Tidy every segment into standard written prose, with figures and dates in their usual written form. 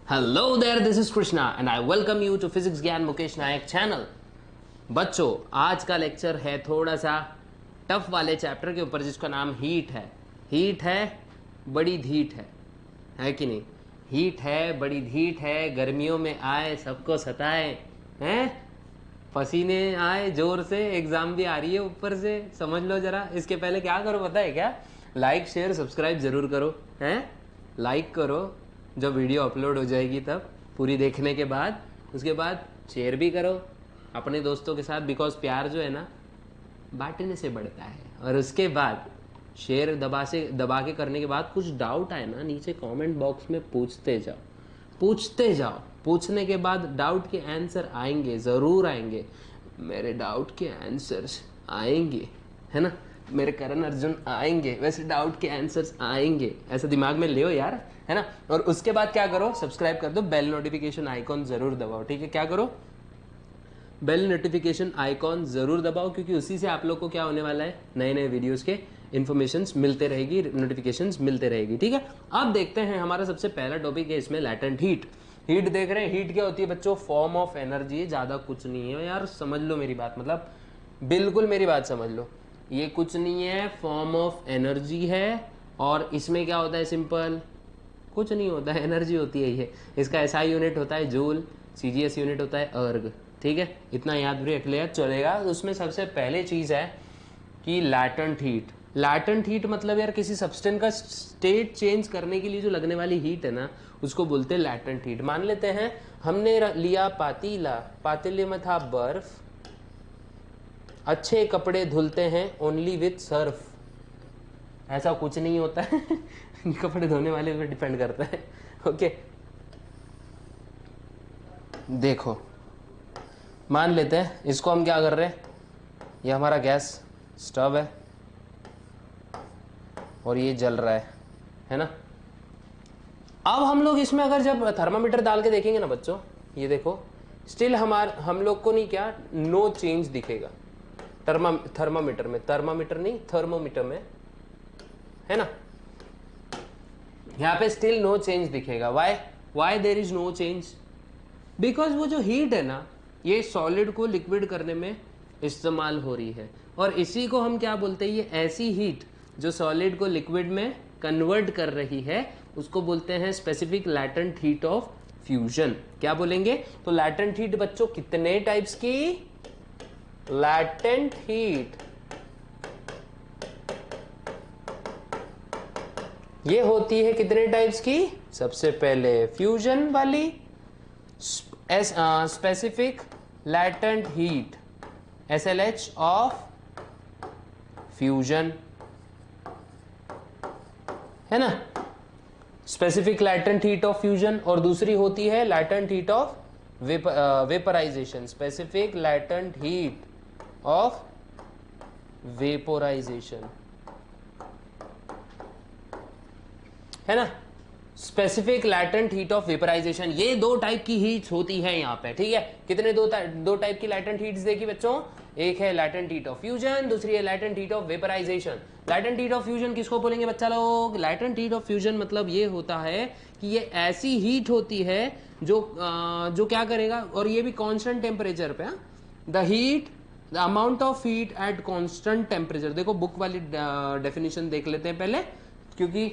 Hello there, this is Krishna and I welcome you to physics Gyan Mukesh Nayak channel. बच्चों, आज का lecture है थोड़ा सा टफ वाले चैप्टर के ऊपर जिसका नाम हीट है। हीट है, बड़ी धीट है कि नहीं? हीट है, बड़ी धीट है, गर्मियों में आए सबको सताए, हैं? पसीने आए जोर से, एग्जाम भी आ रही है ऊपर से, समझ लो जरा। इसके पहले क्या करो पता है क्या? लाइक शेयर सब्सक्राइब जरूर करो, हैं? लाइक करो जब वीडियो अपलोड हो जाएगी तब, पूरी देखने के बाद। उसके बाद शेयर भी करो अपने दोस्तों के साथ, बिकॉज प्यार जो है ना बांटने से बढ़ता है। और उसके बाद शेयर दबा के करने के बाद कुछ डाउट आए ना, नीचे कमेंट बॉक्स में पूछते जाओ। पूछने के बाद डाउट के आंसर आएंगे, ज़रूर आएंगे। मेरे डाउट के आंसर्स आएंगे, है ना? मेरे करण अर्जुन आएंगे, वैसे डाउट के आंसर्स आएंगे, ऐसा दिमाग में ले यार, है ना? और उसके बाद क्या करो, सब्सक्राइब कर दो, बेल नोटिफिकेशन आइकॉन जरूर दबाओ, ठीक है? क्या करो, बेल नोटिफिकेशन आइकॉन जरूर दबाओ, क्योंकि उसी से आप लोग को क्या होने वाला है, नए नए वीडियोस के इन्फॉर्मेशंस मिलते रहेगी, नोटिफिकेशंस मिलते रहेगी, ठीक है? अब देखते हैं, हमारा सबसे पहला टॉपिक है इसमें लैटेंट हीट। हीट देख रहे हैं, हीट क्या होती है बच्चों? फॉर्म ऑफ एनर्जी है, ज़्यादा कुछ नहीं है यार, समझ लो मेरी बात, मतलब बिल्कुल मेरी बात समझ लो। ये कुछ नहीं है, फॉर्म ऑफ एनर्जी है। और इसमें क्या होता है? सिंपल, कुछ नहीं होता है, एनर्जी होती है ये। इसका एसआई यूनिट होता है जूल, सीजीएस यूनिट होता है अर्ग, ठीक है? इतना याद भी रख लिया चलेगा। उसमें सबसे पहले चीज़ है कि लैटेंट हीट। लैटेंट हीट मतलब यार किसी सब्सटेंस का स्टेट चेंज करने के लिए जो लगने वाली हीट है ना, उसको बोलते हैं लैटेंट हीट। मान लेते हैं हमने लिया पातीला, पातीले में था बर्फ, अच्छे कपड़े धुलते हैं ओनली विथ सर्फ। ऐसा कुछ नहीं होता है कपड़े धोने वाले पे डिपेंड करता है, ओके? देखो, मान लेते हैं इसको हम क्या कर रहे हैं, ये हमारा गैस स्टव है और ये जल रहा है ना? अब हम लोग इसमें अगर जब थर्मामीटर डाल के देखेंगे ना बच्चों, ये देखो, स्टिल हम लोग को नहीं, क्या नो चेंज दिखेगा थर्मामीटर में, थर्मामीटर नहीं थर्मोमीटर में, है ना? यहाँ पे स्टिल नो चेंज दिखेगा। Why there is no change? Because वो जो हीट है ना, ये सॉलिड को लिक्विड करने में इस्तेमाल हो रही है। और इसी को हम क्या बोलते हैं? ये ऐसी हीट जो सॉलिड को लिक्विड में कन्वर्ट कर रही है, उसको बोलते हैं specific latent heat of fusion. क्या बोलेंगे? तो लैटेंट हीट बच्चों कितने टाइप्स की? लैटेंट हीट ये होती है कितने टाइप्स की? सबसे पहले फ्यूजन वाली, specific latent heat SLH of fusion, है ना? Specific latent heat of fusion. और दूसरी होती है latent heat of vaporization, specific latent heat of vaporization, है ना? Specific latent heat of vaporization, ये दो टाइप की हीट्स होती है यहाँ पे, ठीक है? कितने? दो टाइप की लैटेंट हीट्स देखी बच्चों, एक है लैटेंट हीट ऑफ फ्यूजन, दूसरी है latent heat of vaporization. Latent heat of fusion किसको बोलेंगे बच्चा लोग? लैटेंट हीट ऑफ फ्यूजन मतलब ये होता है कि ये ऐसी हीट होती है जो क्या करेगा, और ये भी कांस्टेंट टेम्परेचर पे। The amount of heat at constant temperature. देखो, बुक वाली डेफिनेशन देख लेते हैं पहले, क्योंकि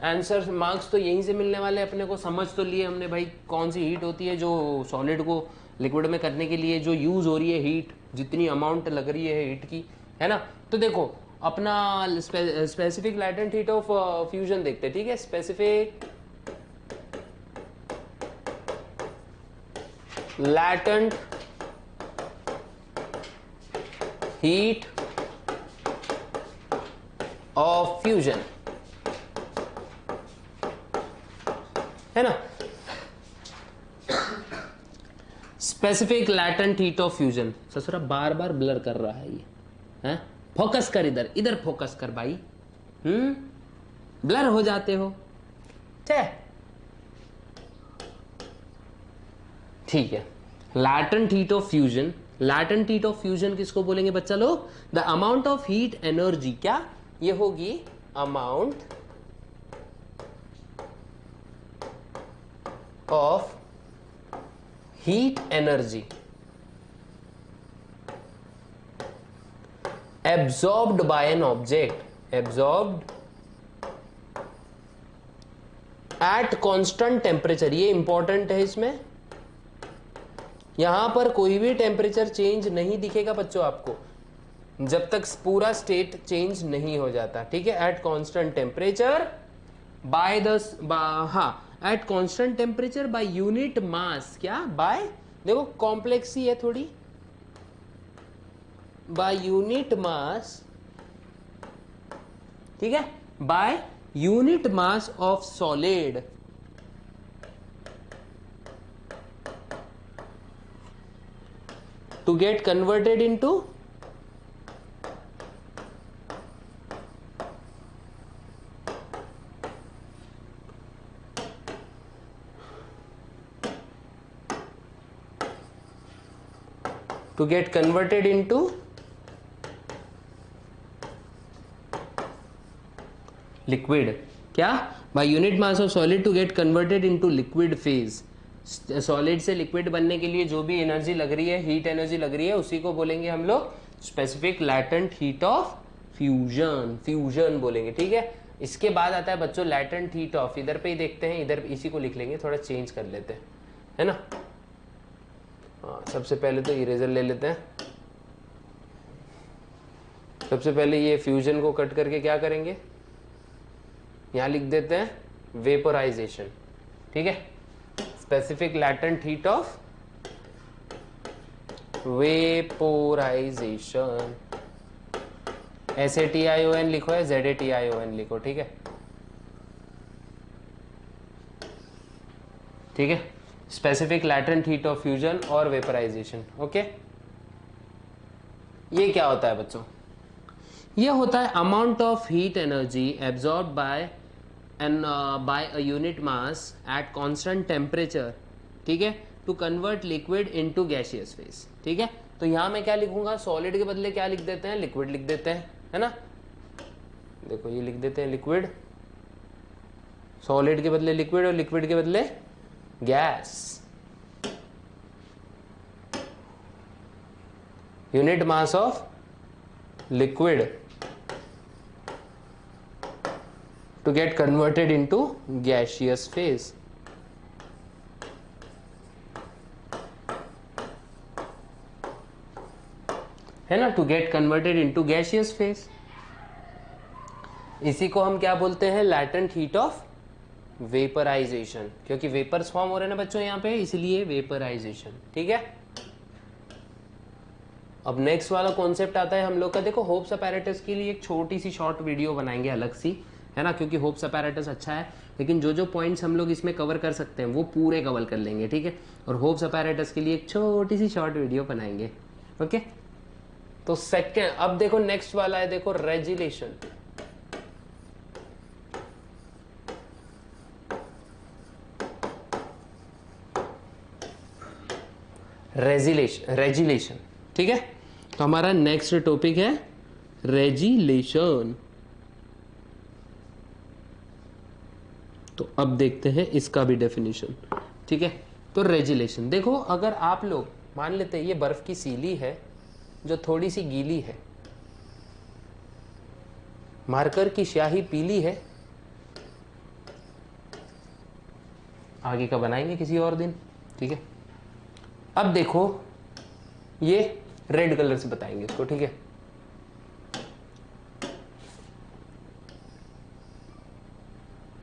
आंसर मार्क्स तो यहीं से मिलने वाले। अपने को समझ तो लिए हमने भाई कौन सी हीट होती है जो सॉलिड को लिक्विड में करने के लिए जो यूज हो रही है, हीट जितनी अमाउंट लग रही है हीट की, है ना? तो देखो, अपना specific latent heat of fusion देखते हैं, ठीक है? Specific latent heat of fusion, है ना? Specific latent heat of fusion. ससुरा बार बार ब्लर कर रहा है ये, हैं? फोकस कर, इधर फोकस कर भाई, ब्लर हो जाते हो, ठीक है? Latent heat of fusion, latent heat of fusion किसको बोलेंगे बच्चा लोग? The amount of heat energy, क्या ये होगी? Amount of heat energy absorbed bye an object, absorbed eight constant temperature. ये इंपॉर्टेंट है, इसमें यहां पर कोई भी टेम्परेचर चेंज नहीं दिखेगा बच्चों आपको जब तक पूरा स्टेट चेंज नहीं हो जाता, ठीक है। At constant temperature by the, हाँ, at constant temperature by unit mass, क्या बाय, देखो कॉम्प्लेक्स ही है थोड़ी, बाय यूनिट मास, ठीक है, by unit mass of solid to get converted into liquid, क्या, by unit mass of solid to get converted into liquid phase. सॉलिड से liquid बनने के लिए जो भी एनर्जी लग रही है, हीट एनर्जी लग रही है, उसी को बोलेंगे हम लोग specific latent heat of fusion, fusion बोलेंगे, ठीक है। इसके बाद आता है बच्चों लैटेंट हीट ऑफ, इधर पे ही देखते हैं, इधर इसी को लिख लेंगे, थोड़ा चेंज कर लेते हैं, है ना। हाँ, सबसे पहले तो इरेजर ले लेते हैं। सबसे पहले ये फ्यूजन को कट करके क्या करेंगे, यहां लिख देते हैं वेपोराइजेशन, ठीक है। Specific latent heat of vaporization, SATION लिखो या ZATION लिखो, ठीक है, ठीक है। Specific latent heat of fusion और वेपोराइजेशन, ओके। ये क्या होता है बच्चों, ये होता है amount of heat energy absorb by an by a unit mass at constant temperature, ठीक है, to convert liquid into gaseous phase, ठीक है। तो यहां मैं क्या लिखूंगा, सॉलिड के बदले क्या लिख देते हैं, लिक्विड लिख देते हैं, है ना। देखो ये लिख देते हैं लिक्विड, सॉलिड के बदले लिक्विड और लिक्विड के बदले gas. Unit mass of liquid to get converted into gaseous phase, है ना, to get converted into gaseous phase। इसी को हम क्या बोलते हैं, latent heat of vaporization, क्योंकि वेपर्स फॉर्म हो रहे हैं ना बच्चों यहाँ पे, इसलिए वेपराइजेशन, ठीक है। अब नेक्स्ट वाला कॉन्सेप्ट आता है हम लोग का, देखो होप्स अपैरेटस के लिए एक छोटी सी शॉर्ट वीडियो बनाएंगे अलग सी, है ना, क्योंकि होप्स अपैरेटस अच्छा है, लेकिन जो जो पॉइंट्स हम लोग इसमें कवर कर सकते हैं वो पूरे कवर कर लेंगे, ठीक है। और होप्स अपैरेटस के लिए एक छोटी सी शॉर्ट वीडियो बनाएंगे, ओके। तो सेकेंड, अब देखो नेक्स्ट वाला है, देखो रेजिलेशन। रेजिलेशन, ठीक है। तो हमारा नेक्स्ट टॉपिक है रेजिलेशन। तो अब देखते हैं इसका भी डेफिनेशन, ठीक है। तो रेजिलेशन, देखो अगर आप लोग मान लेते हैं ये बर्फ की सीली है जो थोड़ी सी गीली है, मार्कर की स्याही पीली है, आगे का बनाएंगे किसी और दिन, ठीक है। अब देखो ये रेड कलर से बताएंगे इसको, ठीक है।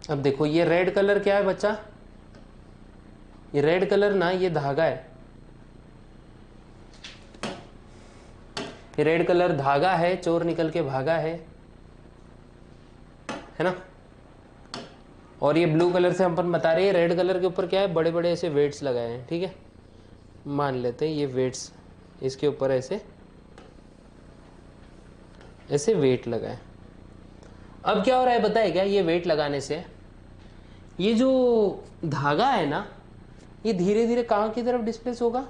अब देखो ये रेड कलर क्या है बच्चा, ये रेड कलर ना ये धागा है, ये रेड कलर धागा है, चोर निकल के भागा है ना। और ये ब्लू कलर से हम अपन बता रहे हैं, रेड कलर के ऊपर क्या है, बड़े बड़े ऐसे वेट्स लगाए हैं, ठीक है। मान लेते हैं ये वेट्स, इसके ऊपर ऐसे ऐसे वेट लगाए। अब क्या हो रहा है बताए क्या, ये वेट लगाने से ये जो धागा है ना, ये धीरे धीरे कहाँ की तरफ डिस्प्लेस होगा,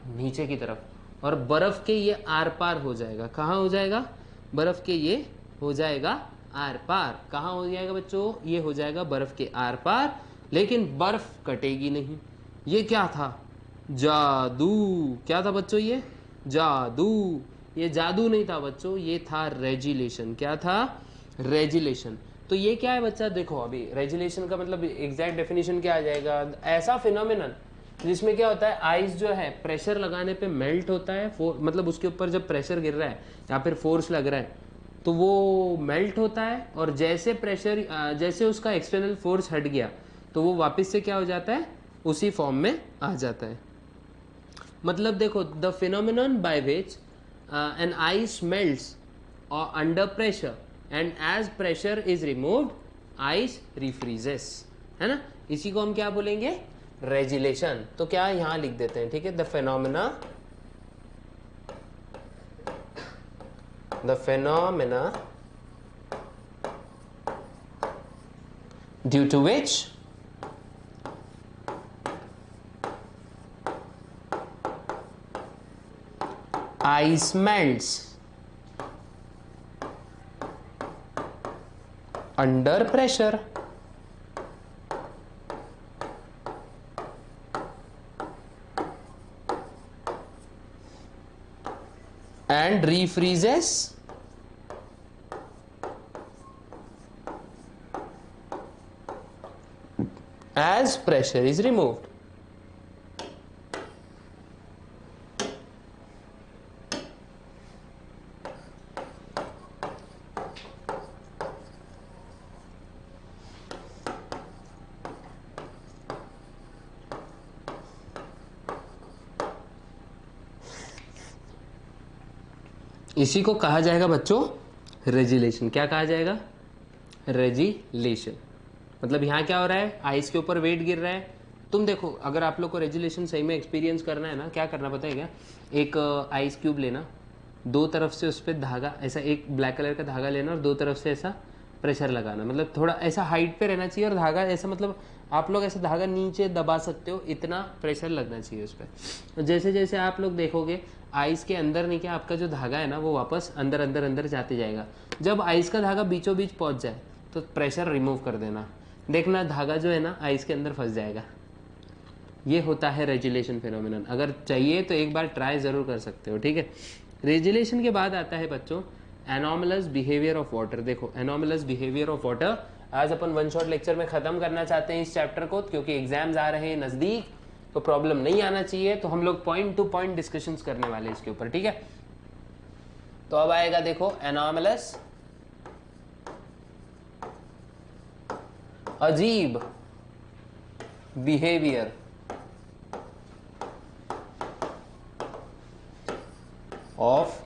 नीचे की तरफ, और बर्फ के ये आर पार हो जाएगा। कहाँ हो जाएगा, बर्फ के ये हो जाएगा आर पार। कहाँ हो जाएगा बच्चों, ये हो जाएगा बर्फ के आर पार, लेकिन बर्फ कटेगी नहीं। ये क्या था? जादू। क्या था बच्चों? ये जादू। ये जादू नहीं था बच्चों, ये था रेजिलेशन। क्या था? रेजिलेशन। तो ये क्या है बच्चा? देखो अभी रेजिलेशन का मतलब एग्जैक्ट डेफिनेशन क्या आ जाएगा? ऐसा फिनोमिनन जिसमें क्या होता है, आइस जो है प्रेशर लगाने पे मेल्ट होता है, मतलब उसके ऊपर जब प्रेशर गिर रहा है या फिर फोर्स लग रहा है तो वो मेल्ट होता है, और जैसे प्रेशर जैसे उसका एक्सटर्नल फोर्स हट गया तो वो वापस से क्या हो जाता है? उसी फॉर्म में आ जाता है। मतलब देखो, the phenomenon by which an ice melts under pressure and as pressure is removed ice refreezes, है ना? इसी को हम क्या बोलेंगे? रेजिलेशन। तो क्या यहां लिख देते हैं, ठीक है? The phenomena due to which ice melts under pressure and refreezes as pressure is removed. इसी को कहा जाएगा बच्चों रेजिलेशन। क्या कहा जाएगा? रेजिलेशन। मतलब यहाँ क्या हो रहा है? आइस के ऊपर वेट गिर रहा है। तुम देखो, अगर आप लोग को रेजिलेशन सही में एक्सपीरियंस करना है ना, क्या करना पता है क्या? एक आइस क्यूब लेना, दो तरफ से उस पर धागा, ऐसा एक ब्लैक कलर का धागा लेना और दो तरफ से ऐसा प्रेशर लगाना। मतलब थोड़ा ऐसा हाइट पे रहना चाहिए और धागा ऐसा, मतलब आप लोग ऐसा धागा नीचे दबा सकते हो, इतना प्रेशर लगना चाहिए उस पर। जैसे जैसे आप लोग देखोगे आइस के अंदर नहीं, क्या आपका जो धागा है ना वो वापस अंदर अंदर अंदर जाते जाएगा। जब आइस का धागा बीचों बीच पहुंच जाए तो प्रेशर रिमूव कर देना, देखना धागा जो है ना आइस के अंदर फंस जाएगा। ये होता है रेजिलेशन फिनोमिनन। अगर चाहिए तो एक बार ट्राई ज़रूर कर सकते हो, ठीक है? रेजिलेशन के बाद आता है बच्चों एनोमलस बिहेवियर ऑफ वाटर। देखो एनोमलस बिहेवियर ऑफ वाटर आज अपन वन शॉट लेक्चर में खत्म करना चाहते हैं इस चैप्टर को, क्योंकि एग्जाम्स आ रहे हैं नज़दीक, तो प्रॉब्लम नहीं आना चाहिए। तो हम लोग पॉइंट टू पॉइंट डिस्कशंस करने वाले हैं इसके ऊपर, ठीक है? तो अब आएगा देखो एनोमलस, अजीब बिहेवियर ऑफ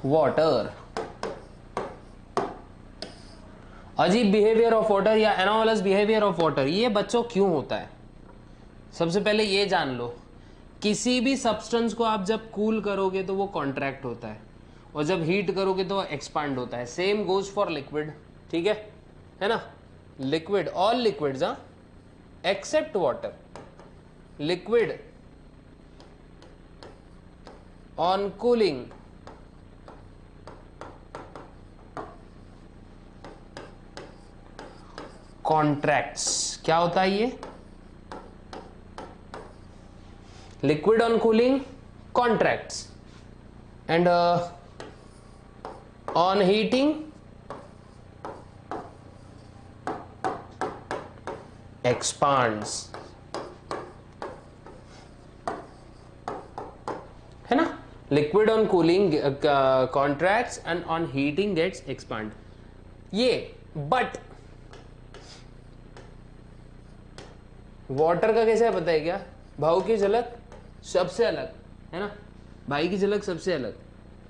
वाटर। अजीब बिहेवियर ऑफ वाटर या एनोमलस बिहेवियर ऑफ वाटर, ये बच्चों क्यों होता है? सबसे पहले ये जान लो, किसी भी सब्सटेंस को आप जब कूल करोगे तो वो कॉन्ट्रैक्ट होता है, और जब हीट करोगे तो एक्सपांड होता है। सेम गोज फॉर लिक्विड, ठीक है ना? Liquid, all liquids except water, liquid on cooling contracts. क्या होता है ये? Liquid on cooling contracts and on heating expands, है ना? Liquid on cooling contracts and on heating gets expand. ये बट वाटर का कैसे है पता है क्या? भाव की झलक सबसे अलग, है ना? भाई की झलक सबसे अलग,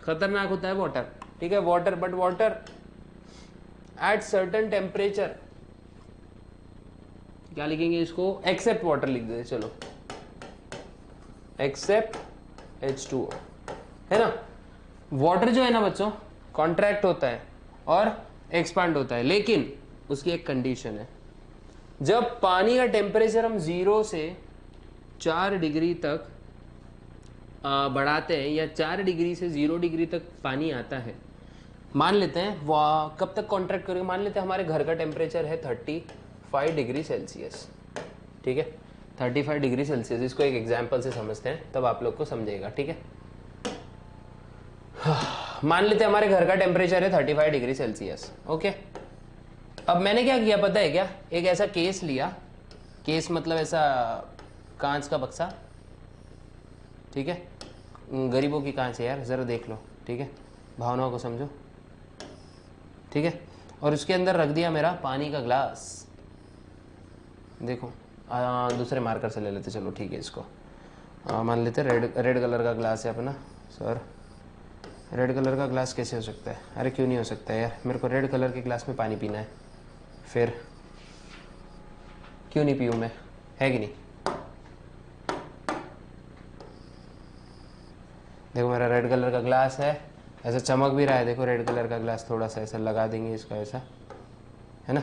खतरनाक होता है वाटर, ठीक है? Water, but water at certain temperature, क्या लिखेंगे इसको? एक्सेप्ट वाटर लिख देते, चलो एक्सेप्ट H2O, है ना? वाटर जो है ना बच्चों कॉन्ट्रैक्ट होता है और एक्सपांड होता है, लेकिन उसकी एक कंडीशन है। जब पानी का टेम्परेचर हम 0 से 4 डिग्री तक बढ़ाते हैं, या 4 डिग्री से 0 डिग्री तक पानी आता है, मान लेते हैं, वाह कब तक कॉन्ट्रैक्ट करेंगे? मान लेते हैं हमारे घर का टेम्परेचर है 35 डिग्री सेल्सियस, ठीक है, 35 डिग्री सेल्सियस। इसको एक एग्जाम्पल से समझते हैं तब आप लोग को समझेगा, ठीक है। मान लेते हैं हमारे घर का टेम्परेचर है 35 डिग्री सेल्सियस, ओके। अब मैंने क्या किया पता है क्या, एक ऐसा केस लिया, केस मतलब ऐसा कांच का बक्सा, ठीक है, गरीबों की कांच है यार, ज़रा देख लो, ठीक है, भावनाओं को समझो, ठीक है। और उसके अंदर रख दिया मेरा पानी का ग्लास, देखो दूसरे मार्कर से ले लेते, चलो ठीक है, इसको मान लेते रेड कलर का ग्लास है अपना। सर रेड कलर का ग्लास कैसे हो सकता है? अरे क्यों नहीं हो सकता है यार, मेरे को रेड कलर के ग्लास में पानी पीना है, फिर क्यों नहीं पीऊँ मैं, है कि नहीं? देखो मेरा रेड कलर का ग्लास है, ऐसा चमक भी रहा है, देखो रेड कलर का ग्लास, थोड़ा सा ऐसा लगा देंगे इसका, ऐसा है ना,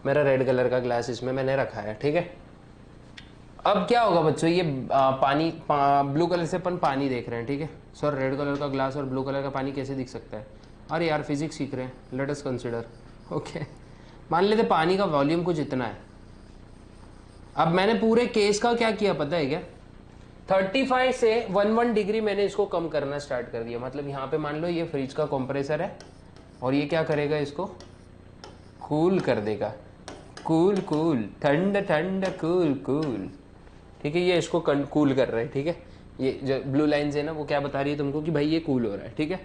मेरा रेड कलर का ग्लास इसमें मैंने रखा है, ठीक है। अब क्या होगा बच्चों, ये पानी ब्लू कलर से अपन पानी देख रहे हैं, ठीक है। सर रेड कलर का ग्लास और ब्लू कलर का पानी कैसे दिख सकता है? अरे यार फिजिक्स सीख रहे हैं, लेट अस कंसिडर, ओके। मान लेते पानी का वॉल्यूम कुछ इतना है। अब मैंने पूरे केस का क्या किया पता है क्या, 35 से 11 डिग्री मैंने इसको कम करना स्टार्ट कर दिया। मतलब यहाँ पे मान लो ये फ्रिज का कंप्रेसर है और ये क्या करेगा, इसको कूल कर देगा, कूल कूल, ठंड ठंड, कूल कूल, ठीक है। ये इसको कूल कर रहा है, ठीक है। ये जो ब्लू लाइन्स है ना, वो क्या बता रही है तुमको कि भाई ये कूल हो रहा है, ठीक है।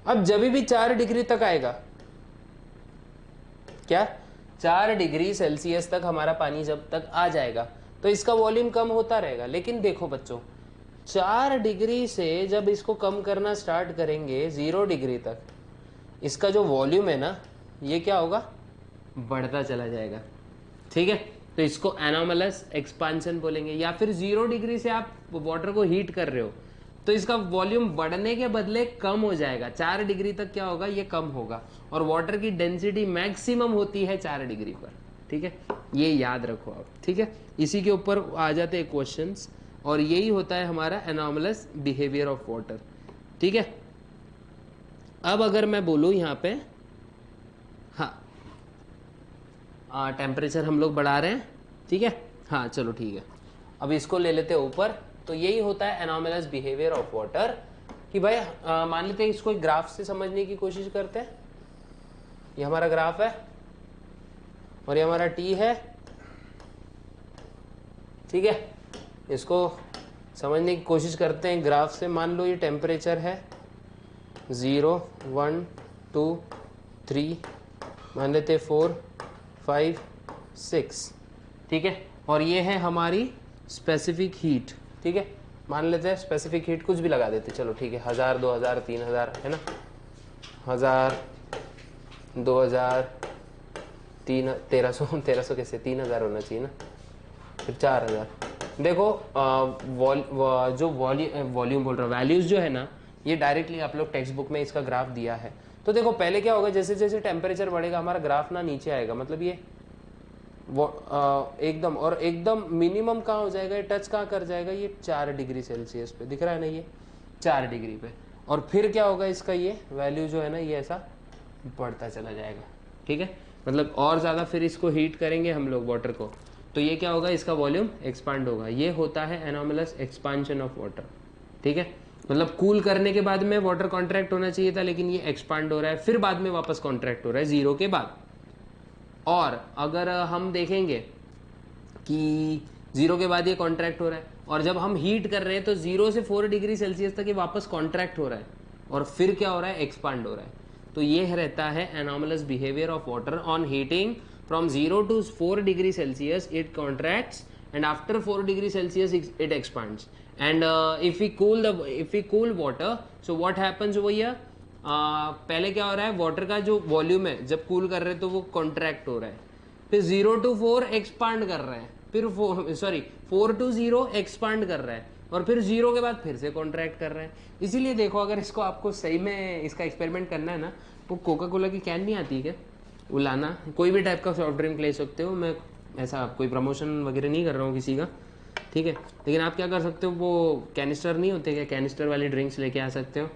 अब जब भी 4 डिग्री तक आएगा, क्या 4 डिग्री सेल्सियस तक हमारा पानी जब तक आ जाएगा तो इसका वॉल्यूम कम होता रहेगा। लेकिन देखो बच्चों, 4 डिग्री से जब इसको कम करना स्टार्ट करेंगे 0 डिग्री तक, इसका जो वॉल्यूम है ना, ये क्या होगा, बढ़ता चला जाएगा, ठीक है। तो इसको एनोमलस एक्सपांशन बोलेंगे। या फिर 0 डिग्री से आप वाटर को हीट कर रहे हो तो इसका वॉल्यूम बढ़ने के बदले कम हो जाएगा। 4 डिग्री तक क्या होगा, ये कम होगा। और वाटर की डेंसिटी मैक्सिमम होती है 4 डिग्री पर, ठीक है। ये याद रखो आप, ठीक है। इसी के ऊपर आ जाते हैं क्वेश्चंस, और यही होता है हमारा एनोमलस बिहेवियर ऑफ वाटर, ठीक है। अब अगर मैं बोलूँ यहाँ पे, हाँ टेम्परेचर हम लोग बढ़ा रहे हैं, ठीक है, हाँ चलो ठीक है। अब इसको ले लेते हैं ऊपर। तो यही होता है एनोमलस बिहेवियर ऑफ वाटर, कि भाई मान लेते हैं इसको एक ग्राफ से समझने की कोशिश करते हैं। ये हमारा ग्राफ है और ये हमारा टी है, ठीक है। इसको समझने की कोशिश करते हैं ग्राफ से। मान लो ये टेम्परेचर है 0 1 2 3, मान लेते 4 5 6, ठीक है। और ये है हमारी स्पेसिफिक हीट, ठीक है। मान लेते हैं स्पेसिफिक हीट कुछ भी लगा देते, चलो ठीक है, 1000 2000 3000, है ना, 1000 2000 1300 कैसे, 3000 होना चाहिए ना, फिर 4000। देखो जो वॉल्यूम बोल रहा हूँ, वैल्यूज जो है ना, ये डायरेक्टली आप लोग टेक्स्ट बुक में इसका ग्राफ दिया है। तो देखो पहले क्या होगा, जैसे जैसे टेम्परेचर बढ़ेगा हमारा ग्राफ ना नीचे आएगा, मतलब ये एकदम, और एकदम मिनिमम कहाँ हो जाएगा, ये टच कहाँ कर जाएगा, ये 4 डिग्री सेल्सियस पे दिख रहा है ना, ये 4 डिग्री पे। और फिर क्या होगा, इसका ये वैल्यू जो है ना, ये ऐसा बढ़ता चला जाएगा, ठीक है। मतलब और ज़्यादा फिर इसको हीट करेंगे हम लोग वाटर को, तो ये क्या होगा, इसका वॉल्यूम एक्सपांड होगा। ये होता है एनोमलस एक्सपांशन ऑफ वाटर, ठीक है। मतलब कूल करने के बाद में वाटर कॉन्ट्रैक्ट होना चाहिए था, लेकिन ये एक्सपांड हो रहा है, फिर बाद में वापस कॉन्ट्रैक्ट हो रहा है 0 के बाद। और अगर हम देखेंगे कि 0 के बाद ये कॉन्ट्रैक्ट हो रहा है, और जब हम हीट कर रहे हैं तो 0 से 4 डिग्री सेल्सियस तक ये वापस कॉन्ट्रैक्ट हो रहा है, और फिर क्या हो रहा है, एक्सपांड हो रहा है। तो ये रहता है anomalous behaviour of water on heating from 0 to 4 degree Celsius, it contracts, and after 4 degree Celsius it expands. And if we cool water, so what happens over here, पहले क्या हो रहा है, वाटर का जो वॉल्यूम है जब कूल कर रहे हैं तो वो कॉन्ट्रैक्ट हो रहा है, फिर 0 to 4 एक्सपांड कर रहा है, फिर 4 to 0 एक्सपांड कर रहा है, और फिर 0 के बाद फिर से कॉन्ट्रैक्ट कर रहा है। इसीलिए देखो, अगर इसको आपको सही में इसका एक्सपेरिमेंट करना है ना, वो कोका कोला की कैन नहीं आती है क्या, वो लाना, कोई भी टाइप का सॉफ्ट ड्रिंक ले सकते हो। मैं ऐसा कोई प्रमोशन वगैरह नहीं कर रहा हूँ किसी का, ठीक है। लेकिन आप क्या कर सकते हो, वो कैनिस्टर नहीं होते क्या, कैनिस्टर वाली ड्रिंक्स लेके आ सकते हो,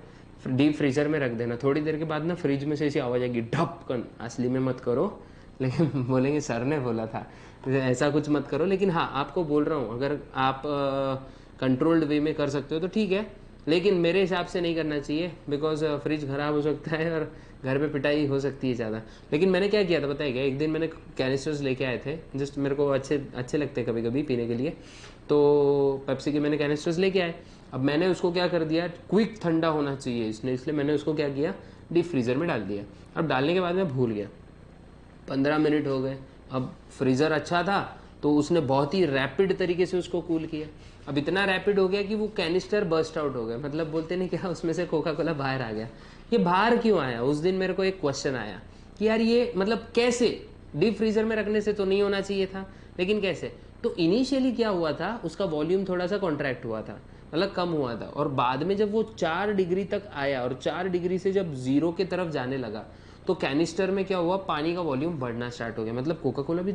डीप फ्रीजर में रख देना, थोड़ी देर के बाद ना फ्रिज में से ऐसी आवाज़ आएगी ढपकन, असली में मत करो, लेकिन बोलेंगे सर ने बोला था, तो ऐसा कुछ मत करो। लेकिन हाँ, आपको बोल रहा हूँ, अगर आप कंट्रोल्ड वे में कर सकते हो तो ठीक है, लेकिन मेरे हिसाब से नहीं करना चाहिए, बिकॉज फ्रिज ख़राब हो सकता है और घर पे पिटाई हो सकती है ज़्यादा। लेकिन मैंने क्या किया था पता है क्या, एक दिन मैंने कैनिस्टर्स लेके आए थे, जस्ट मेरे को अच्छे लगते हैं कभी कभी पीने के लिए, तो पेप्सी के मैंने कैनिस्टर्स लेके आए। अब मैंने उसको क्या कर दिया, क्विक ठंडा होना चाहिए इसलिए मैंने उसको क्या किया, डीप फ्रीज़र में डाल दिया। अब डालने के बाद मैं भूल गया, 15 मिनट हो गए। अब फ्रीज़र अच्छा था तो उसने बहुत ही रैपिड तरीके से उसको कूल किया। अब इतना रैपिड हो गया कि वो कैनिस्टर बर्स्ट आउट हो गया, मतलब बोलते नहीं क्या, उसमें से कोका कोला बाहर आ गया। ये बाहर क्यों आया? उस दिन मेरे को एक क्वेश्चन आया कि यार ये मतलब कैसे, डीप फ्रीज़र में रखने से तो नहीं होना चाहिए था, लेकिन कैसे? तो इनिशियली क्या हुआ था, उसका वॉल्यूम थोड़ा सा कॉन्ट्रैक्ट हुआ था, मतलब कम हुआ था, और बाद में जब वो 4 डिग्री तक आया और 4 डिग्री से जब 0 की तरफ जाने लगा, तो कैनिस्टर में क्या हुआ, पानी का वॉल्यूम बढ़ना स्टार्ट हो गया। मतलब कोका कोला भी,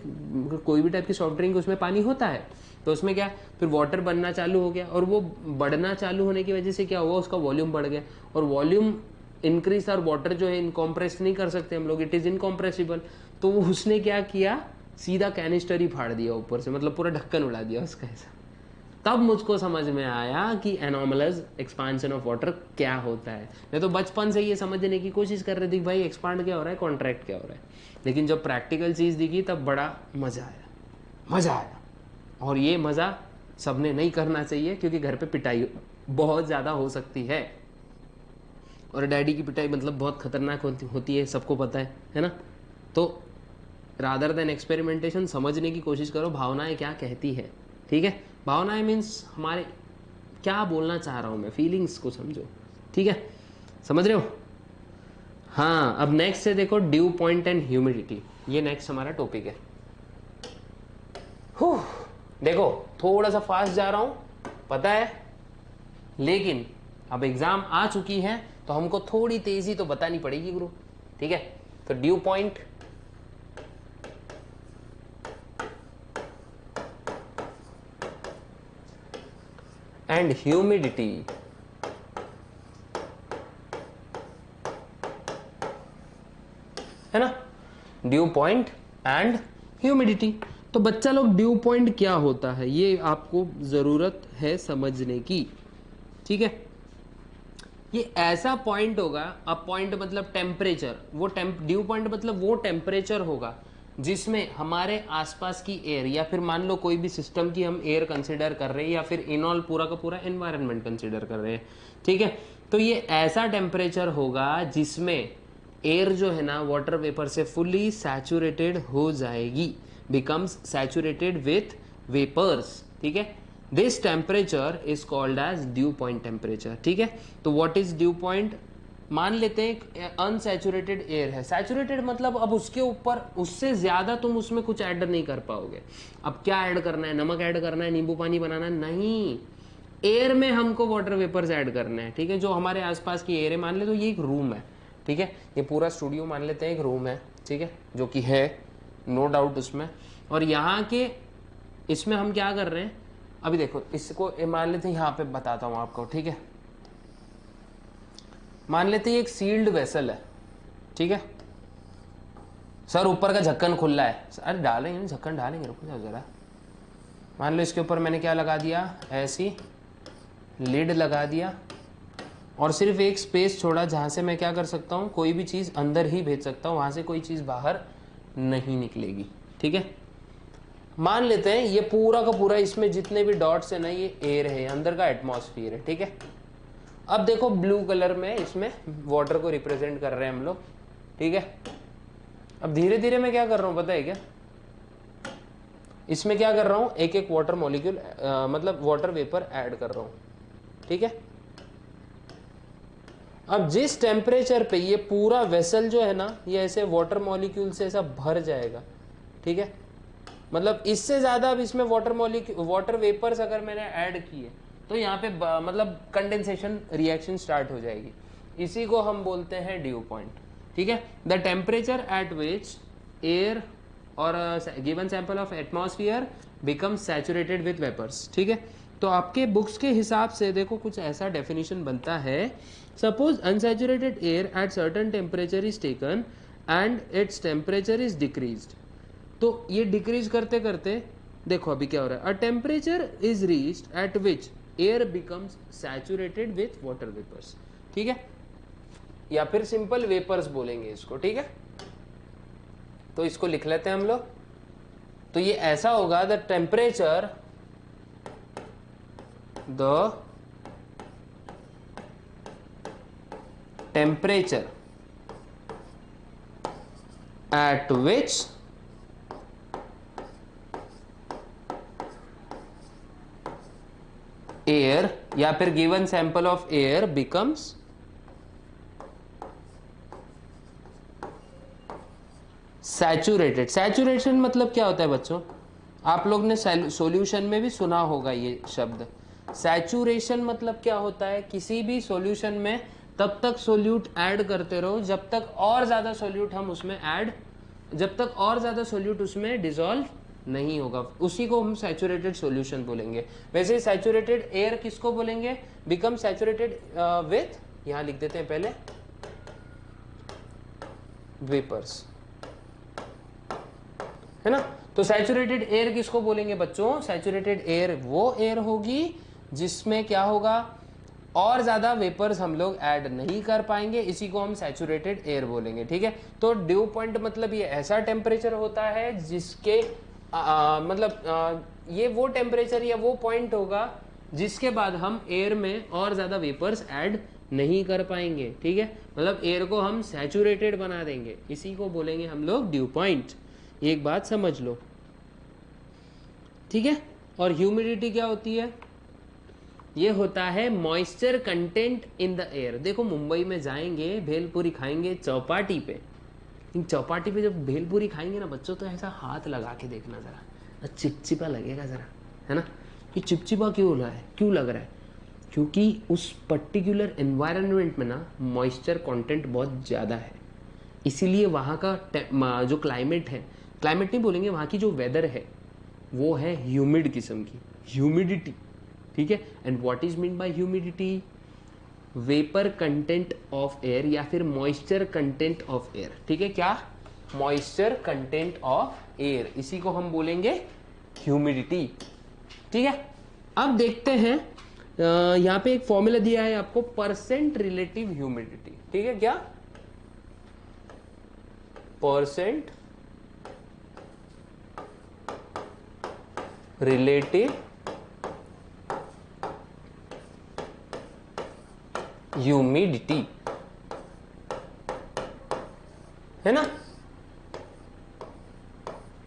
कोई भी टाइप की सॉफ्ट ड्रिंक, उसमें पानी होता है, तो उसमें क्या, फिर वाटर बनना चालू हो गया, और वो बढ़ना चालू होने की वजह से क्या हुआ, उसका वॉल्यूम बढ़ गया। और वॉल्यूम इंक्रीज, और वाटर जो है इनकॉम्प्रेस नहीं कर सकते हम लोग, इट इज़ इनकॉम्प्रेसिबल। तो उसने क्या किया, सीधा कैनिस्टर ही फाड़ दिया ऊपर से, मतलब पूरा ढक्कन उड़ा दिया उसका ऐसा। तब मुझको समझ में आया कि एनोमलस एक्सपांशन ऑफ वाटर क्या होता है। मैं तो बचपन से ये समझने की कोशिश कर रही थी भाई एक्सपांड क्या हो रहा है, कॉन्ट्रैक्ट क्या हो रहा है, लेकिन जब प्रैक्टिकल चीज़ दिखी तब बड़ा मज़ा आया। और ये मज़ा सबने नहीं करना चाहिए, क्योंकि घर पे पिटाई बहुत ज़्यादा हो सकती है, और डैडी की पिटाई मतलब बहुत खतरनाक होती है, सबको पता है ना। तो रादर देन एक्सपेरिमेंटेशन, समझने की कोशिश करो भावनाएं क्या कहती है, ठीक है। भावनाएं मीन्स हमारे, क्या बोलना चाह रहा हूँ मैं, फीलिंग्स को समझो, ठीक है, समझ रहे हो। हाँ, अब नेक्स्ट है देखो, ड्यू पॉइंट एंड ह्यूमिडिटी, ये नेक्स्ट हमारा टॉपिक है। देखो थोड़ा सा फास्ट जा रहा हूँ पता है, लेकिन अब एग्जाम आ चुकी है तो हमको थोड़ी तेजी तो बतानी पड़ेगी गुरु, ठीक है। तो ड्यू पॉइंट एंड ह्यूमिडिटी, है ना, ड्यू पॉइंट एंड ह्यूमिडिटी। तो बच्चा लोग, ड्यू पॉइंट क्या होता है ये आपको जरूरत है समझने की, ठीक है। ये ऐसा पॉइंट होगा, अब पॉइंट मतलब टेम्परेचर, वो ड्यू पॉइंट मतलब वो टेम्परेचर होगा जिसमें हमारे आसपास की एयर, या फिर मान लो कोई भी सिस्टम की हम एयर कंसिडर कर रहे हैं, या फिर इनऑल पूरा का पूरा एनवायरनमेंट कंसिडर कर रहे हैं, ठीक है। तो ये ऐसा टेम्परेचर होगा जिसमें एयर जो है ना वाटर वेपर से फुली सैचुरेटेड हो जाएगी, बिकम्स सैचुरेटेड विथ वेपर्स, ठीक है। This temperature is called as dew point temperature, ठीक है। तो व्हाट इज ड्यू पॉइंट, मान लेते हैं अनसैचुरेटेड एयर है, सैचुरेटेड मतलब अब उसके ऊपर, उससे ज्यादा तुम उसमें कुछ ऐड नहीं कर पाओगे। अब क्या ऐड करना है, नमक ऐड करना है, नींबू पानी बनाना है, नहीं, एयर में हमको वाटर वेपर्स ऐड करने हैं, ठीक है। जो हमारे आसपास की एयर है, मान ले तो ये एक रूम है, ठीक है, ये पूरा स्टूडियो मान लेते हैं एक रूम है, ठीक है, जो कि है नो डाउट उसमें, और यहाँ के इसमें हम क्या कर रहे हैं, अभी देखो इसको मान लेते हैं, यहाँ पे बताता हूँ आपको, ठीक है। मान लेते हैं एक सील्ड वेसल है, ठीक है सर, ऊपर का ढक्कन खुला है, अरे डालेंगे ढक्कन डालेंगे, रुको जाओ जरा। मान लो इसके ऊपर मैंने क्या लगा दिया, ऐसी लिड लगा दिया, और सिर्फ एक स्पेस छोड़ा जहाँ से मैं क्या कर सकता हूँ, कोई भी चीज़ अंदर ही भेज सकता हूँ, वहाँ से कोई चीज़ बाहर नहीं निकलेगी, ठीक है। मान लेते हैं ये पूरा का पूरा, इसमें जितने भी डॉट्स है ना, ये एयर है, अंदर का एटमॉस्फेयर है, ठीक है। अब देखो ब्लू कलर में इसमें वाटर को रिप्रेजेंट कर रहे हैं हम लोग, ठीक है। अब धीरे धीरे मैं क्या कर रहा हूँ पता है क्या, इसमें क्या कर रहा हूँ, एक एक वाटर मॉलिक्यूल मतलब वाटर वेपर ऐड कर रहा हूँ, ठीक है। अब जिस टेम्परेचर पे ये पूरा वेसल जो है ना, ये ऐसे वाटर मॉलिक्यूल से ऐसा भर जाएगा, ठीक है, मतलब इससे ज्यादा अब इसमें वाटर वेपर्स अगर मैंने ऐड किए तो यहाँ पे मतलब कंडेंसेशन रिएक्शन स्टार्ट हो जाएगी, इसी को हम बोलते हैं ड्यू पॉइंट, ठीक है। The temperature at which air और given sample of atmosphere become saturated with vapours, ठीक है। तो आपके बुक्स के हिसाब से देखो कुछ ऐसा डेफिनेशन बनता है, suppose unsaturated air at certain temperature is taken and its temperature is decreased. तो ये डिक्रीज करते करते देखो अभी क्या हो रहा है, a temperature is reached at which air becomes saturated with water vapours. ठीक है, या फिर सिंपल वेपर्स बोलेंगे इसको। ठीक है, तो इसको लिख लेते हैं हम लोग। तो ये ऐसा होगा, the temperature at which air या फिर given sample of air becomes saturated. Saturation मतलब क्या होता है बच्चों, आप लोग ने सॉल्यूशन में भी सुना होगा ये शब्द। सैचुरेशन मतलब क्या होता है, किसी भी सॉल्यूशन में तब तक सोल्यूट ऐड करते रहो जब तक और ज़्यादा सोल्यूट हम उसमें ऐड, जब तक और ज़्यादा सोल्यूट उसमें डिसॉल्व नहीं होगा, उसी को हम सैचुरेटेड सॉल्यूशन बोलेंगे। वैसे सैचुरेटेड एयर किसको बोलेंगे, बिकम सैचुरेटेड विथ, यहाँ लिख देते हैं पहले, वेपर्स, है ना। तो सैचुरेटेड एयर किसको बोलेंगे बच्चों, सैचुरेटेड एयर वो एयर होगी जिसमें क्या होगा, और ज्यादा वेपर्स हम लोग ऐड नहीं कर पाएंगे, इसी को हम सैचुरेटेड एयर बोलेंगे। ठीक है, तो ड्यू पॉइंट मतलब ये ऐसा टेम्परेचर होता है जिसके ये वो टेम्परेचर या वो पॉइंट होगा जिसके बाद हम एयर में और ज्यादा वेपर्स ऐड नहीं कर पाएंगे। ठीक है, मतलब एयर को हम सैचुरेटेड बना देंगे, इसी को बोलेंगे हम लोग ड्यू पॉइंट। एक बात समझ लो, ठीक है। और ह्यूमिडिटी क्या होती है, ये होता है moisture content in the air. देखो मुंबई में जाएंगे, भेलपूरी खाएंगे चौपाटी पे, इन चौपाटी पे जब भेलपूरी खाएंगे ना बच्चों, तो ऐसा हाथ लगा के देखना जरा, चिपचिपा लगेगा जरा, है ना। ये चिपचिपा क्यों लग रहा है, क्योंकि उस पर्टिकुलर एनवायरनमेंट में ना मॉइस्चर कंटेंट बहुत ज़्यादा है, इसीलिए वहाँ का जो क्लाइमेट है, क्लाइमेट नहीं बोलेंगे, वहाँ की जो वेदर है वो है ह्यूमिड किस्म की, ह्यूमिडिटी। ठीक है, and what is mean by humidity, vapour content of air या फिर मॉइस्चर कंटेंट ऑफ एयर। ठीक है, क्या, मॉइस्चर कंटेंट ऑफ एयर, इसी को हम बोलेंगे ह्यूमिडिटी। ठीक है, अब देखते हैं यहाँ पे एक फॉर्मूला दिया है आपको, परसेंट रिलेटिव ह्यूमिडिटी। ठीक है, क्या, परसेंट रिलेटिव ह्यूमिडिटी, है ना,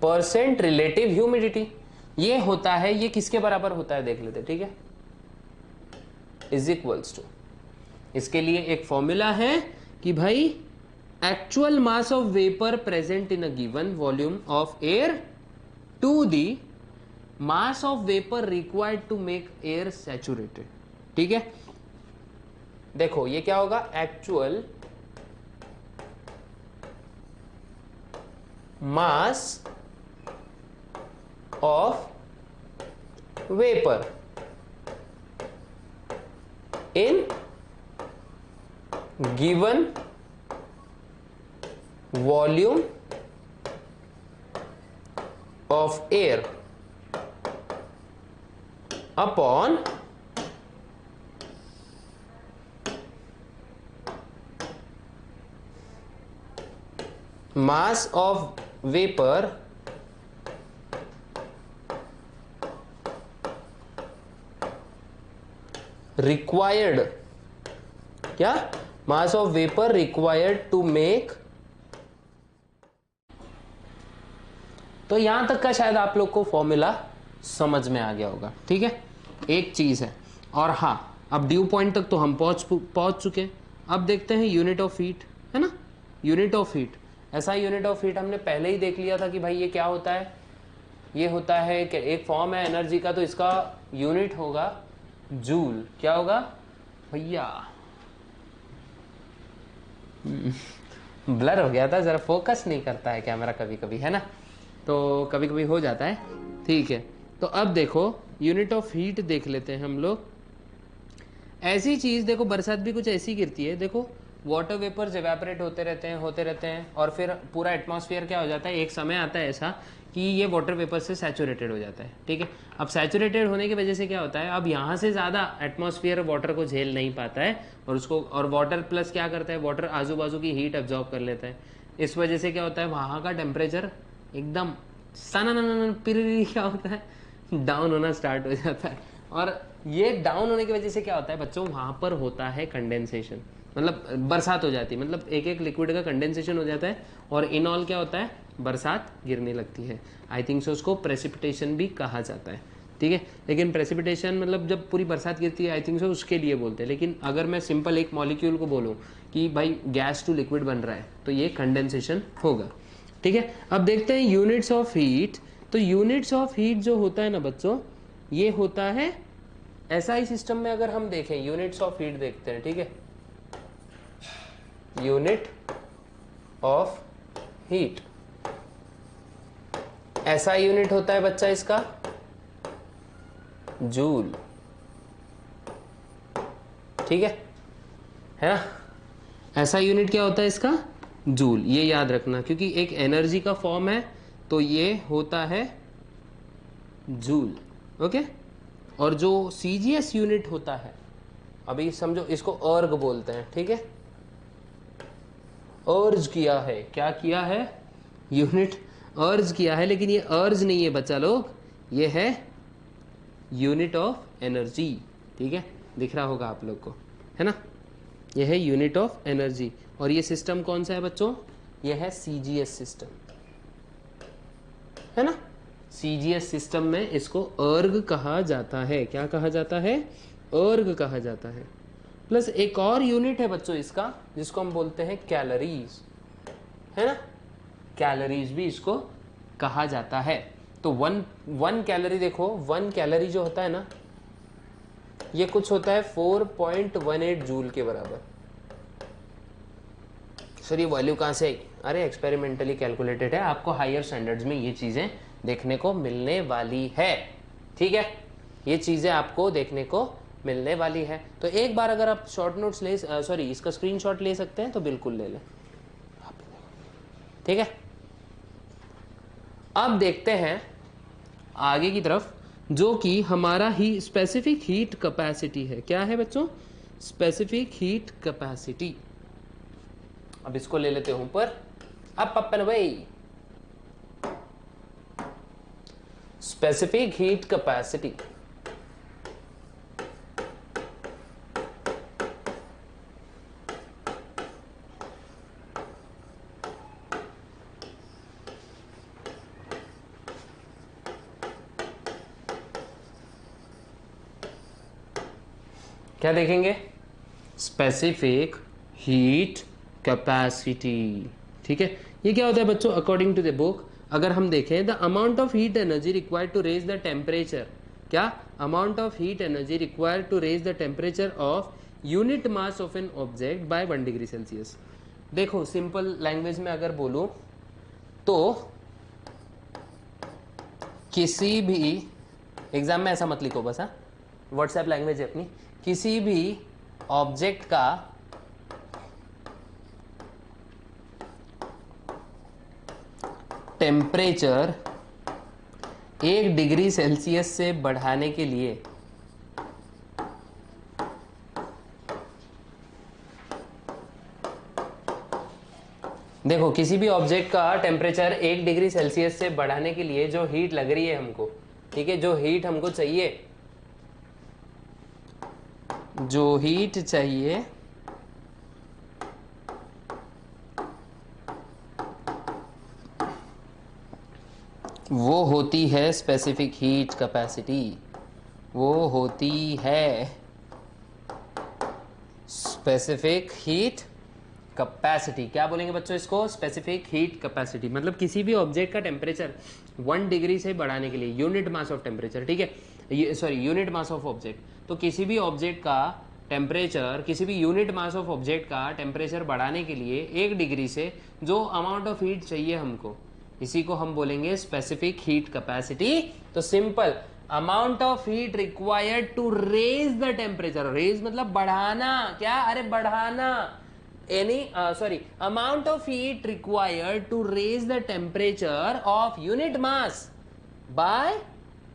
परसेंट रिलेटिव ह्यूमिडिटी ये होता है, ये किसके बराबर होता है देख लेते। ठीक है, इज इक्वल्स टू, इसके लिए एक फॉर्मूला है कि भाई actual mass of vapour present in a given volume of air to the mass of vapour required to make air saturated. ठीक है, देखो ये क्या होगा, actual mass of vapour in given volume of air upon mass of vapor required, क्या, mass of vapor required to make। तो यहां तक का शायद आप लोग को फॉर्मूला समझ में आ गया होगा। ठीक है, एक चीज है, और हाँ अब ड्यू पॉइंट तक तो हम पहुंच चुके हैं। अब देखते हैं यूनिट ऑफ हीट, है ना, यूनिट ऑफ हीट। ऐसा यूनिट ऑफ हीट हमने पहले ही देख लिया था कि भाई ये क्या होता है, ये होता है कि एक फॉर्म है एनर्जी का, तो इसका यूनिट होगा जूल। क्या होगा भैया, ब्लर हो गया था, जरा फोकस नहीं करता है कैमरा कभी कभी, है ना, तो कभी कभी हो जाता है। ठीक है, तो अब देखो यूनिट ऑफ हीट देख लेते हैं हम लोग। ऐसी चीज देखो, बरसात भी कुछ ऐसी गिरती है, देखो वाटर वेपर्स एवेपोरेट होते रहते हैं और फिर पूरा एटमॉस्फेयर क्या हो जाता है, एक समय आता है ऐसा कि ये वाटर वेपर से सैचुरेटेड हो जाता है, ठीक है। अब सैचुरेटेड होने की वजह से क्या होता है, अब यहाँ से ज़्यादा एटमॉस्फेयर वाटर को झेल नहीं पाता है और उसको, और वाटर प्लस क्या करता है, वाटर आजू बाजू की हीट अब्जॉर्ब कर लेता है। इस वजह से क्या होता है, वहाँ का टेम्परेचर एकदम क्या होता है, डाउन होना स्टार्ट हो जाता है। और ये डाउन होने की वजह से क्या होता है बच्चों, वहाँ पर होता है कंडेंसेशन, मतलब बरसात हो जाती है, मतलब एक एक लिक्विड का कंडेंसेशन हो जाता है और इन ऑल क्या होता है, बरसात गिरने लगती है। आई थिंक सो उसको प्रेसिपिटेशन भी कहा जाता है, ठीक है। लेकिन प्रेसिपिटेशन मतलब जब पूरी बरसात गिरती है, आई थिंक सो उसके लिए बोलते हैं। लेकिन अगर मैं सिंपल एक मॉलिक्यूल को बोलूँ कि भाई गैस टू लिक्विड बन रहा है, तो ये कंडेंसेशन होगा, ठीक है। अब देखते हैं यूनिट्स ऑफ हीट। तो यूनिट्स ऑफ हीट जो होता है ना बच्चों, ये होता है एसआई सिस्टम में। अगर हम देखें यूनिट्स ऑफ हीट देखते हैं, ठीक है, यूनिट ऑफ हीट, ऐसा यूनिट होता है बच्चा इसका जूल, ठीक है ना। ऐसा यूनिट क्या होता है इसका, जूल, ये याद रखना, क्योंकि एक एनर्जी का फॉर्म है तो ये होता है जूल, ओके। और जो सीजीएस यूनिट होता है, अभी समझो इसको अर्ग बोलते हैं, ठीक है, अर्ज किया है, क्या किया है, यूनिट अर्ज किया है। लेकिन ये अर्ज नहीं है बच्चा लोग, ये है यूनिट ऑफ एनर्जी, ठीक है, दिख रहा होगा आप लोग को, है ना, ये है यूनिट ऑफ एनर्जी। और ये सिस्टम कौन सा है बच्चों, ये है सीजीएस सिस्टम, है ना। सीजीएस सिस्टम में इसको अर्ग कहा जाता है, क्या कहा जाता है, अर्ग कहा जाता है। प्लस एक और यूनिट है बच्चों इसका, जिसको हम बोलते हैं कैलोरीज, है ना, कैलोरीज भी इसको कहा जाता है। तो वन कैलोरी, देखो 1 कैलोरी जो होता है ना, ये कुछ होता है 4.18 जूल के बराबर। सर ये वैल्यू कहाँ से आई, अरे एक्सपेरिमेंटली कैलकुलेटेड है, आपको हायर स्टैंडर्ड्स में ये चीज़ें देखने को मिलने वाली है, ठीक है, ये चीज़ें आपको देखने को मिलने वाली है। तो एक बार अगर आप शॉर्ट नोट्स ले, सॉरी इसका स्क्रीनशॉट ले सकते हैं तो बिल्कुल ले लें, ठीक है। अब देखते हैं आगे की तरफ, जो कि हमारा ही स्पेसिफिक हीट कैपेसिटी है। क्या है बच्चों, स्पेसिफिक हीट कैपेसिटी। अब इसको ले लेते हैं ऊपर, up and away. Specific heat capacity, क्या देखेंगे, स्पेसिफिक हीट कैपेसिटी, ठीक है। ये क्या होता है बच्चों, अकॉर्डिंग टू द बुक अगर हम देखें, the amount of heat energy required to raise the temperature, क्या, amount of heat energy required to raise the temperature of unit mass of an object by 1 degree Celsius. देखो simple language में अगर बोलूं तो किसी भी एग्जाम में ऐसा मत लिखो बस, हाँ, व्हाट्सएप लैंग्वेज है अपनी, किसी भी ऑब्जेक्ट का टेम्परेचर 1 डिग्री सेल्सियस से बढ़ाने के लिए देखो किसी भी ऑब्जेक्ट का टेम्परेचर 1 डिग्री सेल्सियस से बढ़ाने के लिए जो हीट लग रही है हमको, ठीक है, जो हीट हमको चाहिए, जो हीट चाहिए वो होती है स्पेसिफिक हीट कैपेसिटी, वो होती है स्पेसिफिक हीट कैपेसिटी। क्या बोलेंगे बच्चों इसको, स्पेसिफिक हीट कैपेसिटी। मतलब किसी भी ऑब्जेक्ट का टेम्परेचर 1 डिग्री से बढ़ाने के लिए, यूनिट मास ऑफ टेम्परेचर, ठीक है, sorry unit mass of object, तो किसी भी ऑब्जेक्ट का टेम्परेचर, किसी भी यूनिट मास ऑफ ऑब्जेक्ट का टेम्परेचर बढ़ाने के लिए 1 डिग्री से जो अमाउंट ऑफ हीट चाहिए हमको, इसी को हम बोलेंगे स्पेसिफिक हीट कैपेसिटी। तो simple, amount of heat required to raise the temperature, raise मतलब बढ़ाना, क्या, अरे बढ़ाना, amount of heat required to raise the temperature of unit mass by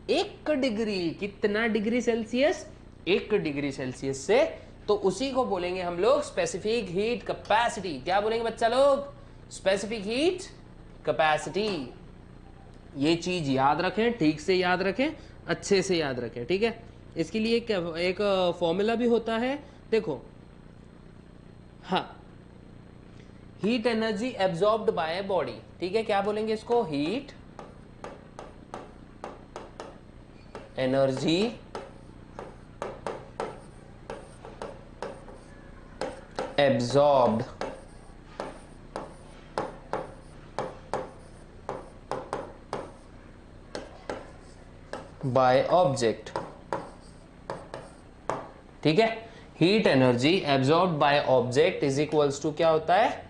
1 degree, कितना डिग्री सेल्सियस? 1 डिग्री सेल्सियस से, तो उसी को बोलेंगे हम लोग स्पेसिफिक हीट कैपेसिटी। क्या बोलेंगे बच्चा लोग? Specific heat capacity. ये चीज याद रखें, ठीक से याद रखें, अच्छे से याद रखें, ठीक है। इसके लिए एक फॉर्मूला भी होता है, देखो। हाँ, heat energy absorbed by body, ठीक है। क्या बोलेंगे इसको? Heat energy absorbed by object, ठीक है। Heat energy absorbed by object is equals to क्या होता है?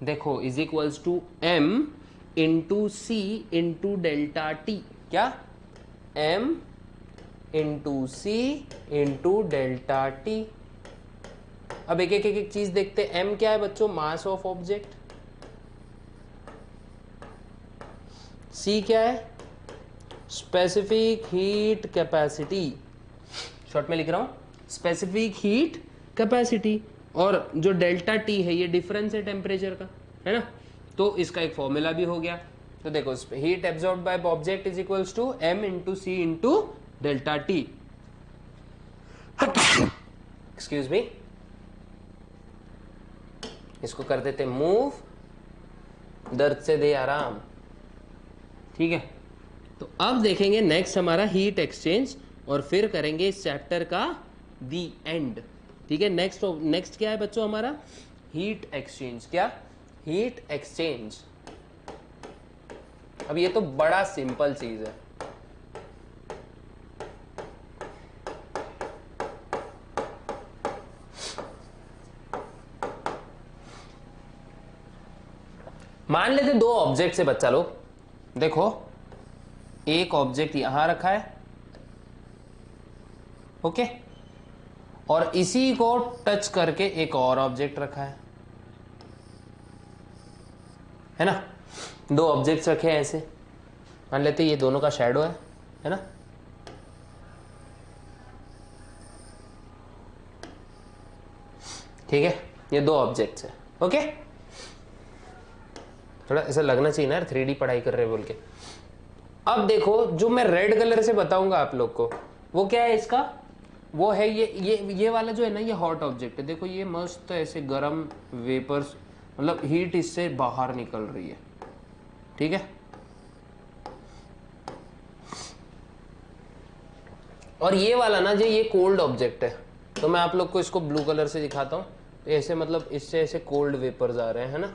देखो, is equals to m into C into delta T. क्या? m into C into delta T. अब एक एक चीज देखते हैं। m क्या है बच्चों? मास ऑफ ऑब्जेक्ट। c क्या है? Specific heat capacity. शॉर्ट में लिख रहा हूं, स्पेसिफिक हीट कैपेसिटी। और जो डेल्टा टी है ये डिफरेंस है टेम्परेचर का, है ना। तो इसका एक फॉर्मूला भी हो गया। तो देखो, heat absorbed by object is equals to m into C into delta T. Excuse me, इसको कर देते मूव, दर्द से दे आराम, ठीक है। तो अब देखेंगे नेक्स्ट हमारा हीट एक्सचेंज, और फिर करेंगे इस चैप्टर का दी एंड, ठीक है। नेक्स्ट क्या है बच्चों हमारा? Heat exchange. क्या? Heat exchange. अब ये तो बड़ा सिंपल चीज है। मान लेते 2 ऑब्जेक्ट से बच्चा लोग, देखो एक ऑब्जेक्ट यहां रखा है, ओके, और इसी को टच करके एक और ऑब्जेक्ट रखा है ना। 2 ऑब्जेक्ट्स रखे हैं ऐसे, मान लेते ये दोनों का शैडो है ना। ठीक है, ये 2 ऑब्जेक्ट्स है, ओके। थोड़ा ऐसा लगना चाहिए ना यार, 3D पढ़ाई कर रहे बोल के। अब देखो, जो मैं रेड कलर से बताऊंगा आप लोग को, वो क्या है इसका? वो है ये वाला जो है ना, ये हॉट ऑब्जेक्ट है। देखो ये मस्त ऐसे गरम वेपर्स, मतलब हीट इससे बाहर निकल रही है, ठीक है। और ये वाला ना जो ये कोल्ड ऑब्जेक्ट है, तो मैं आप लोग को इसको ब्लू कलर से दिखाता हूँ। ऐसे मतलब इससे ऐसे कोल्ड वेपर्स आ रहे हैं, है ना,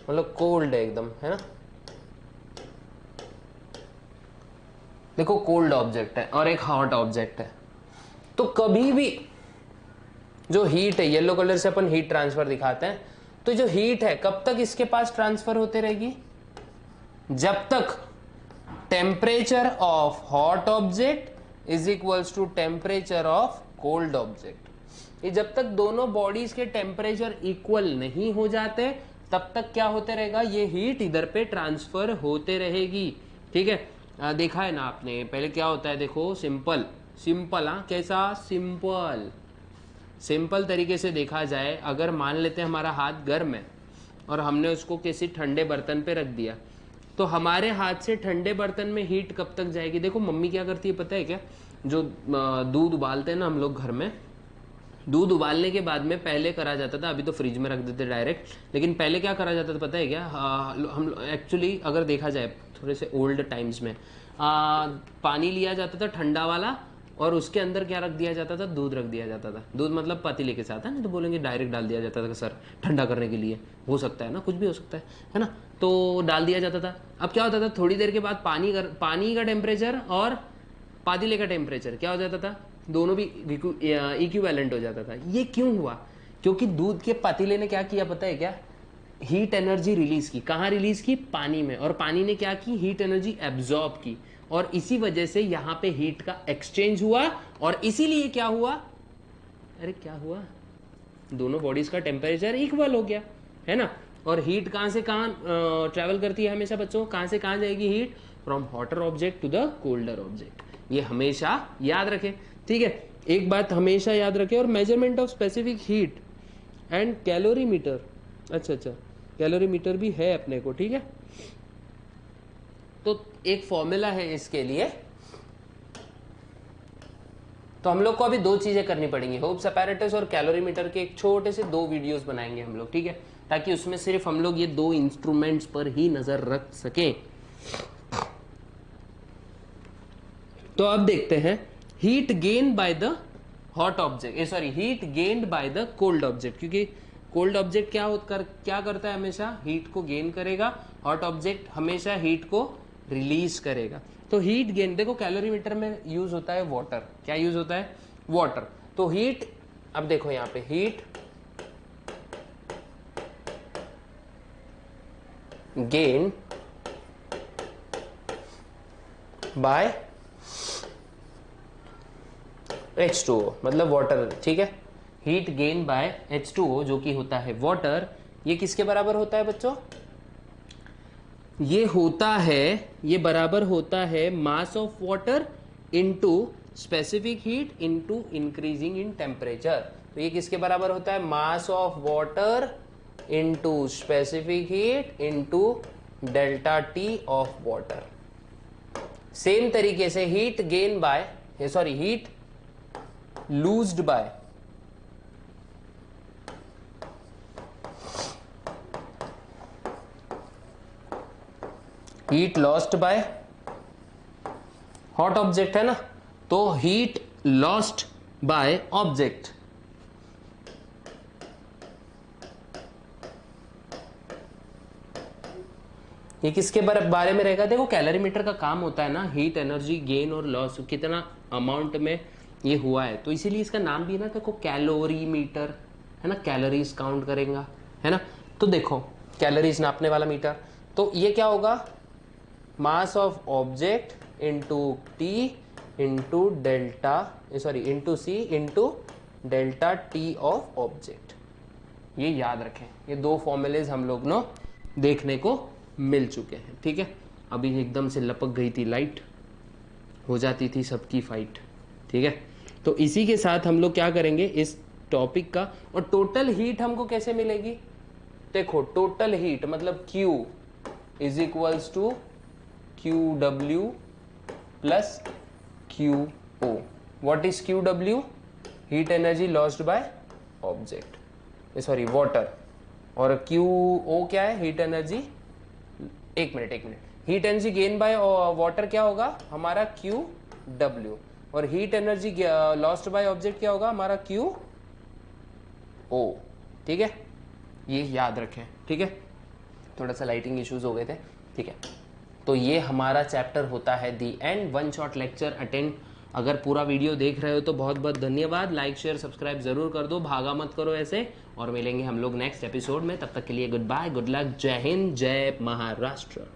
मतलब कोल्ड है एकदम, है ना। देखो कोल्ड ऑब्जेक्ट है और एक हॉट ऑब्जेक्ट है। तो कभी भी जो हीट है, येलो कलर से अपन हीट ट्रांसफर दिखाते हैं, तो जो हीट है कब तक इसके पास ट्रांसफर होते रहेगी? जब तक temperature of hot object is equals to temperature of cold object. ये जब तक दोनों बॉडीज के टेम्परेचर इक्वल नहीं हो जाते, तब तक क्या होते रहेगा? ये हीट इधर पे ट्रांसफर होते रहेगी, ठीक है। देखा है ना आपने, पहले क्या होता है, देखो सिंपल, हाँ, कैसा सिंपल तरीके से देखा जाए, अगर मान लेते हैं हमारा हाथ गर्म है और हमने उसको किसी ठंडे बर्तन पे रख दिया, तो हमारे हाथ से ठंडे बर्तन में हीट कब तक जाएगी? देखो मम्मी क्या करती है पता है क्या? जो दूध उबालते हैं ना हम लोग घर में, दूध उबालने के बाद में पहले करा जाता था, अभी तो फ्रिज में रख देते डायरेक्ट, लेकिन पहले क्या करा जाता था पता है क्या? हम एक्चुअली अगर देखा जाए थोड़े से ओल्ड टाइम्स में, पानी लिया जाता था ठंडा वाला, और उसके अंदर क्या रख दिया जाता था? दूध रख दिया जाता था। दूध मतलब पतीले के साथ, है ना, तो बोलेंगे डायरेक्ट डाल दिया जाता था सर ठंडा करने के लिए, हो सकता है ना, कुछ भी हो सकता है ना, तो डाल दिया जाता था। अब क्या होता था, थोड़ी देर के बाद पानी का टेम्परेचर और पातीले का टेम्परेचर क्या हो जाता था? दोनों भी इक्विवेलेंट हो जाता था। ये क्यों हुआ? क्योंकि दूध के पतीले ने क्या किया पता है क्या? हीट एनर्जी रिलीज की। कहाँ रिलीज की? पानी में। और पानी ने क्या की? हीट एनर्जी एब्जॉर्ब की, और इसी वजह से यहां पे हीट का एक्सचेंज हुआ, और इसीलिए क्या हुआ? अरे क्या हुआ? दोनों बॉडीज का टेम्परेचर इक्वल हो गया, है ना। और हीट कहाँ से कहाँ ट्रैवल करती है हमेशा बच्चों, कहाँ से कहाँ जाएगी heat, from hotter object to the colder object, ये हमेशा याद रखें, ठीक है। एक बात हमेशा याद रखें, और measurement of specific heat and calorimeter, अच्छा कैलोरीमीटर भी है अपने को, ठीक है। तो एक फॉर्मूला है इसके लिए, तो हम लोग को अभी दो चीजें करनी पड़ेंगी, होप्स अपैरेटस और कैलोरीमीटर के एक छोटे से दो वीडियोस बनाएंगे हम लोग, ठीक है, ताकि उसमें सिर्फ हम लोग ये दो इंस्ट्रूमेंट्स पर ही नजर रख सकें। तो अब देखते हैं heat gain by the hot object, sorry heat gained by the cold object, क्योंकि कोल्ड ऑब्जेक्ट क्या करता है, हमेशा हीट को गेन करेगा, हॉट ऑब्जेक्ट हमेशा हीट को रिलीज करेगा। तो हीट गेन, देखो कैलोरीमीटर में यूज होता है वाटर, क्या यूज होता है, वाटर। तो हीट, अब देखो यहां पे हीट गेन बाय H2O, मतलब वाटर, ठीक है। हीट गेन बाय H2O जो कि होता है वाटर, ये किसके बराबर होता है बच्चों, ये होता है, ये बराबर होता है mass of water into specific heat into increasing in temperature. तो ये किसके बराबर होता है, mass of water into specific heat into delta T of water. Same तरीके से heat gain by, sorry heat लूज्ड by heat lost by hot object, है ना। तो हीट लॉस्ट बाय ऑब्जेक्ट, ये किसके बारे में रहेगा, देखो कैलोरीमीटर का काम होता है ना हीट एनर्जी गेन और लॉस, कितना अमाउंट में ये हुआ है, तो इसीलिए इसका नाम भी है ना, देखो कैलोरीमीटर, है ना, कैलोरीज काउंट करेगा, है ना। तो देखो कैलोरीज नापने वाला मीटर, तो ये क्या होगा, mass of object into T into delta, sorry into C into delta T of object. ये याद रखें, ये दो फॉर्मूलेज हम लोग नो देखने को मिल चुके हैं, ठीक है। अभी एकदम से लपक गई थी लाइट, हो जाती थी सबकी फाइट, ठीक है। तो इसी के साथ हम लोग क्या करेंगे इस टॉपिक का, और टोटल हीट हमको कैसे मिलेगी, देखो टोटल हीट मतलब Q is equals to QW plus QO। What is QW, heat energy lost by object, sorry water, और QO क्या है, हीट एनर्जी, एक minute, heat energy gain by water क्या होगा हमारा QW, और heat energy lost by object क्या होगा हमारा QO, ठीक है। ये याद रखें, ठीक है। थोड़ा सा लाइटिंग इश्यूज हो गए थे, ठीक है। तो ये हमारा चैप्टर होता है the end, one shot lecture attend. अगर पूरा वीडियो देख रहे हो तो बहुत बहुत धन्यवाद, लाइक शेयर सब्सक्राइब जरूर कर दो, भागा मत करो ऐसे, और मिलेंगे हम लोग नेक्स्ट एपिसोड में। तब तक के लिए गुड बाय, गुड लक, जय हिंद, जय महाराष्ट्र।